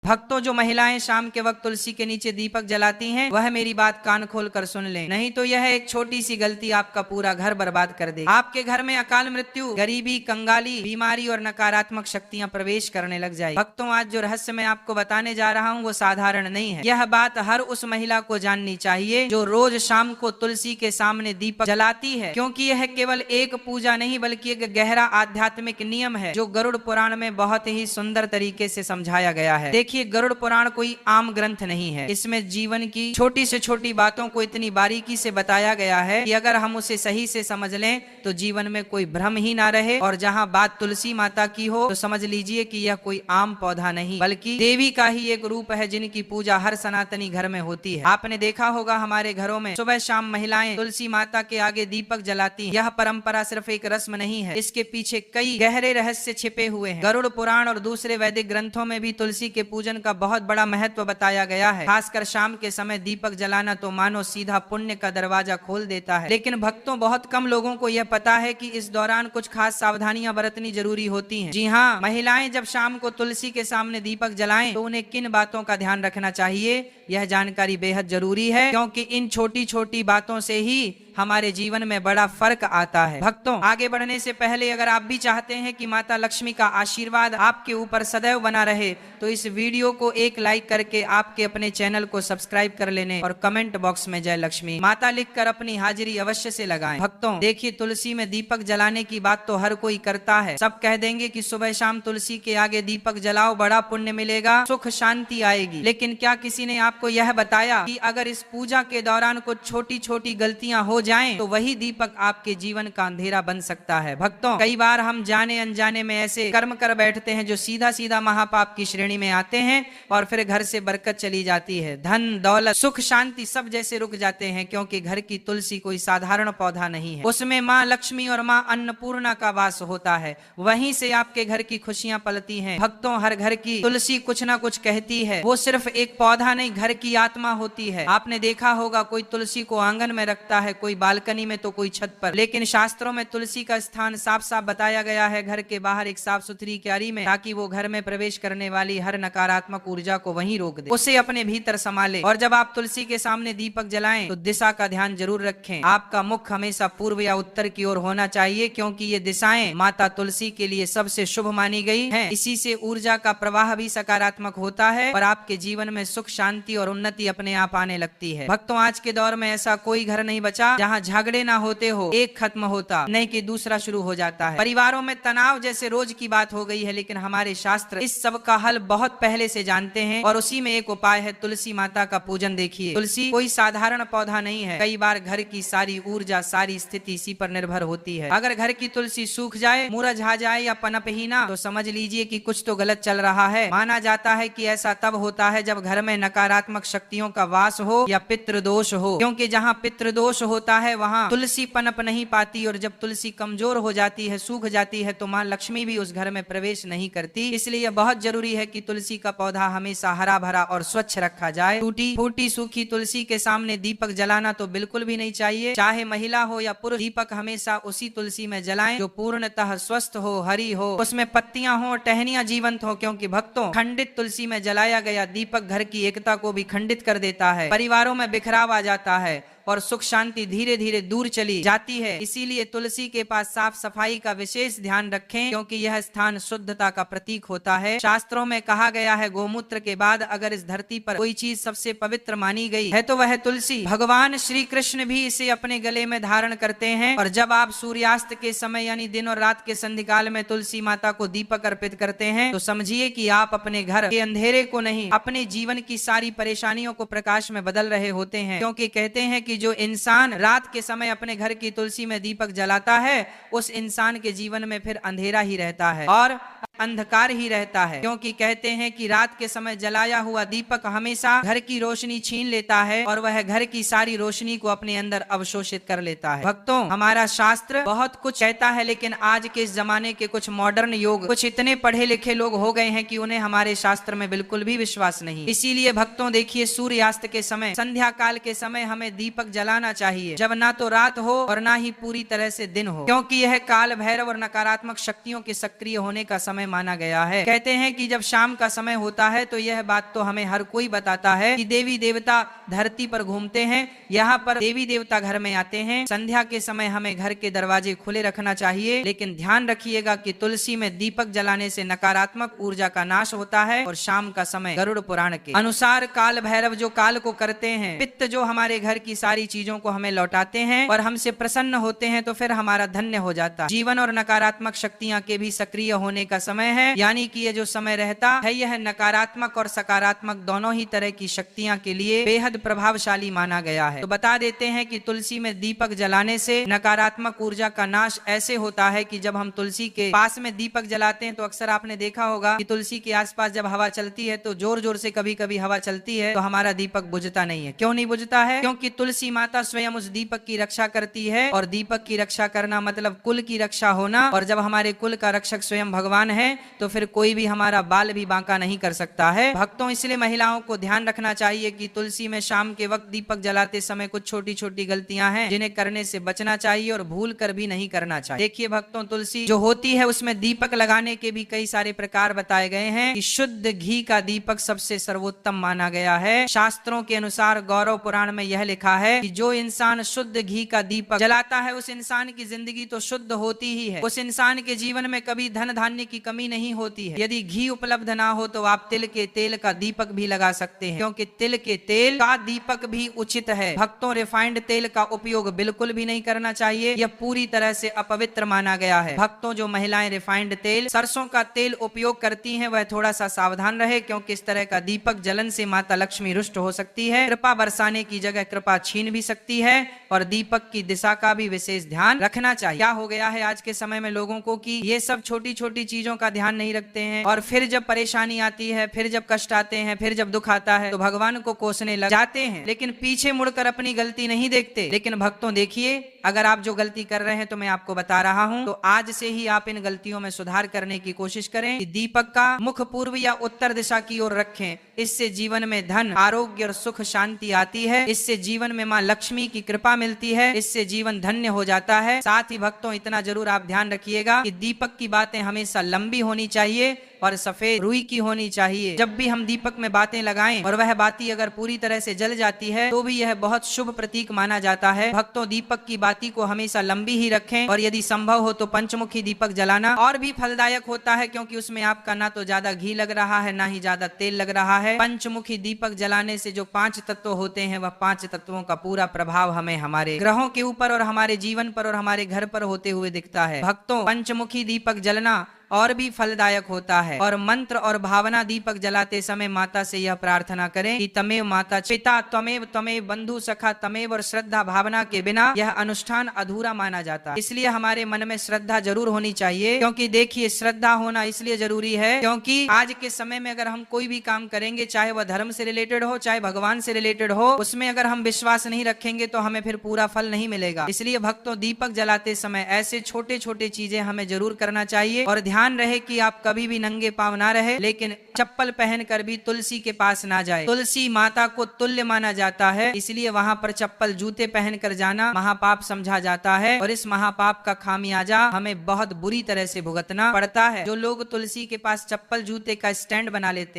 भक्तों, जो महिलाएं शाम के वक्त तुलसी के नीचे दीपक जलाती हैं, वह मेरी बात कान खोल कर सुन लें, नहीं तो यह एक छोटी सी गलती आपका पूरा घर बर्बाद कर देगी। आपके घर में अकाल मृत्यु, गरीबी, कंगाली, बीमारी और नकारात्मक शक्तियां प्रवेश करने लग जाएगी। भक्तों, आज जो रहस्य मैं आपको बताने जा रहा हूँ वो साधारण नहीं है। यह बात हर उस महिला को जाननी चाहिए जो रोज शाम को तुलसी के सामने दीपक जलाती है, क्योंकि यह केवल एक पूजा नहीं बल्कि एक गहरा आध्यात्मिक नियम है जो गरुड़ पुराण में बहुत ही सुंदर तरीके से समझाया गया है। देखिए, गरुड़ पुराण कोई आम ग्रंथ नहीं है। इसमें जीवन की छोटी से छोटी बातों को इतनी बारीकी से बताया गया है कि अगर हम उसे सही से समझ लें तो जीवन में कोई भ्रम ही ना रहे। और जहां बात तुलसी माता की हो तो समझ लीजिए कि यह कोई आम पौधा नहीं बल्कि देवी का ही एक रूप है जिनकी पूजा हर सनातनी घर में होती है। आपने देखा होगा हमारे घरों में सुबह शाम महिलाएं तुलसी माता के आगे दीपक जलाती हैं। यह परंपरा सिर्फ एक रस्म नहीं है, इसके पीछे कई गहरे रहस्य छिपे हुए हैं। गरुड़ पुराण और दूसरे वैदिक ग्रंथों में भी तुलसी के पूजन का बहुत बड़ा महत्व बताया गया है। खासकर शाम के समय दीपक जलाना तो मानो सीधा पुण्य का दरवाजा खोल देता है। लेकिन भक्तों, बहुत कम लोगों को यह पता है कि इस दौरान कुछ खास सावधानियां बरतनी जरूरी होती हैं। जी हाँ, महिलाएं जब शाम को तुलसी के सामने दीपक जलाएं तो उन्हें किन बातों का ध्यान रखना चाहिए, यह जानकारी बेहद जरूरी है, क्योंकि इन छोटी छोटी बातों से ही हमारे जीवन में बड़ा फर्क आता है। भक्तों, आगे बढ़ने से पहले अगर आप भी चाहते हैं कि माता लक्ष्मी का आशीर्वाद आपके ऊपर सदैव बना रहे तो इस वीडियो को एक लाइक करके आपके अपने चैनल को सब्सक्राइब कर लेने और कमेंट बॉक्स में जय लक्ष्मी माता लिखकर अपनी हाजिरी अवश्य से लगाएं। भक्तों, देखिए, तुलसी में दीपक जलाने की बात तो हर कोई करता है। सब कह देंगे कि सुबह शाम तुलसी के आगे दीपक जलाओ, बड़ा पुण्य मिलेगा, सुख शांति आएगी। लेकिन क्या किसी ने आपको यह बताया कि अगर इस पूजा के दौरान कुछ छोटी छोटी गलतियां हो जाएं तो वही दीपक आपके जीवन का अंधेरा बन सकता है। भक्तों, कई बार हम जाने अनजाने में ऐसे कर्म कर बैठते हैं जो सीधा सीधा महापाप की श्रेणी में आते हैं और फिर घर से बरकत चली जाती है। धन दौलत सुख शांति सब जैसे रुक जाते हैं, क्योंकि घर की तुलसी कोई साधारण पौधा नहीं है। उसमें माँ लक्ष्मी और माँ अन्नपूर्णा का वास होता है। वहीं से आपके घर की खुशियां पलती हैं। भक्तों, हर घर की तुलसी कुछ ना कुछ कहती है। वो सिर्फ एक पौधा नहीं, घर की आत्मा होती है। आपने देखा होगा कोई तुलसी को आंगन में रखता है, कोई बालकनी में तो कोई छत पर। लेकिन शास्त्रों में तुलसी का स्थान साफ साफ बताया गया है, घर के बाहर एक साफ सुथरी क्यारी में, ताकि वो घर में प्रवेश करने वाली हर नकारात्मक ऊर्जा को वहीं रोक दे, उसे अपने भीतर संभाले। और जब आप तुलसी के सामने दीपक जलाएं तो दिशा का ध्यान जरूर रखें। आपका मुख हमेशा पूर्व या उत्तर की ओर होना चाहिए, क्योंकि ये दिशाएं माता तुलसी के लिए सबसे शुभ मानी गई हैं। इसी से ऊर्जा का प्रवाह भी सकारात्मक होता है और आपके जीवन में सुख शांति और उन्नति अपने आप आने लगती है। भक्तों, आज के दौर में ऐसा कोई घर नहीं बचा जहाँ झगड़े ना होते हो, एक खत्म होता नहीं कि दूसरा शुरू हो जाता है। परिवारों में तनाव जैसे रोज की बात हो गई है, लेकिन हमारे शास्त्र इस सब का हल बहुत पहले से जानते हैं और उसी में एक उपाय है तुलसी माता का पूजन। देखिए, तुलसी कोई साधारण पौधा नहीं है। कई बार घर की सारी ऊर्जा, सारी स्थिति इसी पर निर्भर होती है। अगर घर की तुलसी सूख जाए, मुरझा जाए या पनप ही ना, तो समझ लीजिए कि कुछ तो गलत चल रहा है। माना जाता है कि ऐसा तब होता है जब घर में नकारात्मक शक्तियों का वास हो या पितृदोष हो, क्योंकि जहाँ पितृदोष होता है वहाँ तुलसी पनप नहीं पाती, और जब तुलसी कमजोर हो जाती है, सूख जाती है, तो माँ लक्ष्मी भी उस घर में प्रवेश नहीं करती। इसलिए बहुत जरूरी है कि तुलसी का पौधा हमेशा हरा भरा और स्वच्छ रखा जाए। टूटी फूटी सूखी तुलसी के सामने दीपक जलाना तो बिल्कुल भी नहीं चाहिए। चाहे महिला हो या पुरुष, दीपक हमेशा उसी तुलसी में जलाएं जो पूर्णतः स्वस्थ हो, हरी हो, उसमें पत्तियां हो, टहनियां जीवंत हो। क्योंकि भक्तों, खंडित तुलसी में जलाया गया दीपक घर की एकता को भी खंडित कर देता है, परिवारों में बिखराव आ जाता है और सुख शांति धीरे धीरे दूर चली जाती है। इसीलिए तुलसी के पास साफ सफाई का विशेष ध्यान रखें, क्योंकि यह स्थान शुद्धता का प्रतीक होता है। शास्त्रों में कहा गया है, गोमूत्र के बाद अगर इस धरती पर कोई चीज सबसे पवित्र मानी गई है तो वह तुलसी। भगवान श्री कृष्ण भी इसे अपने गले में धारण करते हैं। और जब आप सूर्यास्त के समय यानी दिन और रात के संधिकाल में तुलसी माता को दीपक अर्पित करते हैं तो समझिए कि आप अपने घर के अंधेरे को नहीं, अपने जीवन की सारी परेशानियों को प्रकाश में बदल रहे होते हैं। क्योंकि कहते हैं कि जो इंसान रात के समय अपने घर की तुलसी में दीपक जलाता है, उस इंसान के जीवन में फिर अंधेरा ही रहता है और अंधकार ही रहता है। क्योंकि कहते हैं कि रात के समय जलाया हुआ दीपक हमेशा घर की रोशनी छीन लेता है और वह घर की सारी रोशनी को अपने अंदर अवशोषित कर लेता है। भक्तों, हमारा शास्त्र बहुत कुछ कहता है, लेकिन आज के इस जमाने के कुछ मॉडर्न योग, कुछ इतने पढ़े लिखे लोग हो गए हैं कि उन्हें हमारे शास्त्र में बिल्कुल भी विश्वास नहीं। इसीलिए भक्तों, देखिए, सूर्यास्त के समय, संध्या काल के समय हमें दीपक जलाना चाहिए, जब ना तो रात हो और ना ही पूरी तरह से दिन हो, क्योंकि यह काल भैरव और नकारात्मक शक्तियों के सक्रिय होने का समय माना गया है। कहते हैं कि जब शाम का समय होता है तो यह बात तो हमें हर कोई बताता है कि देवी देवता धरती पर घूमते हैं, यहाँ पर देवी देवता घर में आते हैं। संध्या के समय हमें घर के दरवाजे खुले रखना चाहिए, लेकिन ध्यान रखिएगा कि तुलसी में दीपक जलाने से नकारात्मक ऊर्जा का नाश होता है। और शाम का समय गरुड़ पुराण के अनुसार काल भैरव जो काल को करते हैं, पित्त जो हमारे घर की सारी चीजों को हमें लौटाते हैं और हमसे प्रसन्न होते हैं, तो फिर हमारा धन्य हो जाता है। जीवन और नकारात्मक शक्तियां के भी सक्रिय होने का समय है, यानी कि ये जो समय रहता है यह नकारात्मक और सकारात्मक दोनों ही तरह की शक्तियां के लिए बेहद प्रभावशाली माना गया है। तो बता देते हैं कि तुलसी में दीपक जलाने से नकारात्मक ऊर्जा का नाश ऐसे होता है कि जब हम तुलसी के पास में दीपक जलाते हैं तो अक्सर आपने देखा होगा कि तुलसी के आसपास जब हवा चलती है तो जोर जोर से कभी कभी हवा चलती है तो हमारा दीपक बुझता नहीं है। क्यों नहीं बुझता है? क्योंकि तुलसी माता स्वयं उस दीपक की रक्षा करती है, और दीपक की रक्षा करना मतलब कुल की रक्षा होना, और जब हमारे कुल का रक्षक स्वयं भगवान है तो फिर कोई भी हमारा बाल भी बांका नहीं कर सकता है। भक्तों, इसलिए महिलाओं को ध्यान रखना चाहिए कि तुलसी में शाम के वक्त दीपक जलाते समय कुछ छोटी छोटी गलतियां हैं जिन्हें करने से बचना चाहिए और भूल कर भी नहीं करना चाहिए। देखिए भक्तों, तुलसी जो होती है उसमें दीपक लगाने के भी कई सारे प्रकार बताए गए हैं कि शुद्ध घी का दीपक सबसे सर्वोत्तम माना गया है। शास्त्रों के अनुसार गौरव पुराण में यह लिखा है कि जो इंसान शुद्ध घी का दीपक जलाता है उस इंसान की जिंदगी तो शुद्ध होती ही है, उस इंसान के जीवन में कभी धन धान्य की कमी नहीं होती है। यदि घी उपलब्ध ना हो तो आप तिल के तेल का दीपक भी लगा सकते हैं, क्योंकि तिल के तेल का दीपक भी उचित है। भक्तों, रिफाइंड तेल का उपयोग बिल्कुल भी नहीं करना चाहिए, यह पूरी तरह से अपवित्र माना गया है। भक्तों, जो महिलाएं रिफाइंड तेल, सरसों का तेल उपयोग करती हैं वह थोड़ा सा सावधान रहे, क्योंकि इस तरह का दीपक जलन से माता लक्ष्मी रुष्ट हो सकती है, कृपा बरसाने की जगह कृपा छीन भी सकती है, और दीपक की दिशा का भी विशेष ध्यान रखना चाहिए। क्या हो गया है आज के समय में लोगों को कि ये सब छोटी छोटी चीजों का ध्यान नहीं रखते हैं, और फिर जब परेशानी आती है, फिर जब कष्ट आते हैं, फिर जब दुख आता है तो भगवान को कोसने लग जाते हैं, लेकिन पीछे मुड़कर अपनी गलती नहीं देखते। लेकिन भक्तों देखिए, अगर आप जो गलती कर रहे हैं तो मैं आपको बता रहा हूं, तो आज से ही आप इन गलतियों में सुधार करने की कोशिश करें कि दीपक का मुख पूर्व या उत्तर दिशा की ओर रखें। इससे जीवन में धन, आरोग्य और सुख शांति आती है, इससे जीवन में मां लक्ष्मी की कृपा मिलती है, इससे जीवन धन्य हो जाता है। साथ ही भक्तों, इतना जरूर आप ध्यान रखिएगा कि दीपक की बातें हमेशा लंबी होनी चाहिए और सफेद रुई की होनी चाहिए। जब भी हम दीपक में बातें लगाएं और वह बाती अगर पूरी तरह से जल जाती है तो भी यह बहुत शुभ प्रतीक माना जाता है। भक्तों, दीपक की बाती को हमेशा लंबी ही रखें, और यदि संभव हो तो पंचमुखी दीपक जलाना और भी फलदायक होता है, क्योंकि उसमें आपका ना तो ज्यादा घी लग रहा है ना ही ज्यादा तेल लग रहा है। पंचमुखी दीपक जलाने से जो 5 तत्व होते हैं वह 5 तत्वों का पूरा प्रभाव हमें हमारे ग्रहों के ऊपर और हमारे जीवन पर और हमारे घर पर होते हुए दिखता है। भक्तों, पंचमुखी दीपक जलना और भी फलदायक होता है, और मंत्र और भावना दीपक जलाते समय माता से यह प्रार्थना करें कि तमेव माता पिता त्वमेव त्वमेव बंधु सखा तमेव, और श्रद्धा भावना के बिना यह अनुष्ठान अधूरा माना जाता है। इसलिए हमारे मन में श्रद्धा जरूर होनी चाहिए, क्योंकि देखिए श्रद्धा होना इसलिए जरूरी है क्योंकि आज के समय में अगर हम कोई भी काम करेंगे, चाहे वह धर्म से रिलेटेड हो चाहे भगवान से रिलेटेड हो, उसमें अगर हम विश्वास नहीं रखेंगे तो हमें फिर पूरा फल नहीं मिलेगा। इसलिए भक्तों, दीपक जलाते समय ऐसे छोटे छोटे चीजें हमें जरूर करना चाहिए, और ध्यान रहे कि आप कभी भी नंगे पांव ना रहे, लेकिन चप्पल पहनकर भी तुलसी के पास ना जाए। तुलसी माता को तुल्य माना जाता है, इसलिए वहां पर चप्पल जूते पहनकर जाना महापाप समझा जाता है, और इस महापाप का खामियाजा हमें बहुत बुरी तरह से भुगतना पड़ता है। जो लोग तुलसी के पास चप्पल जूते का स्टैंड बना लेते हैं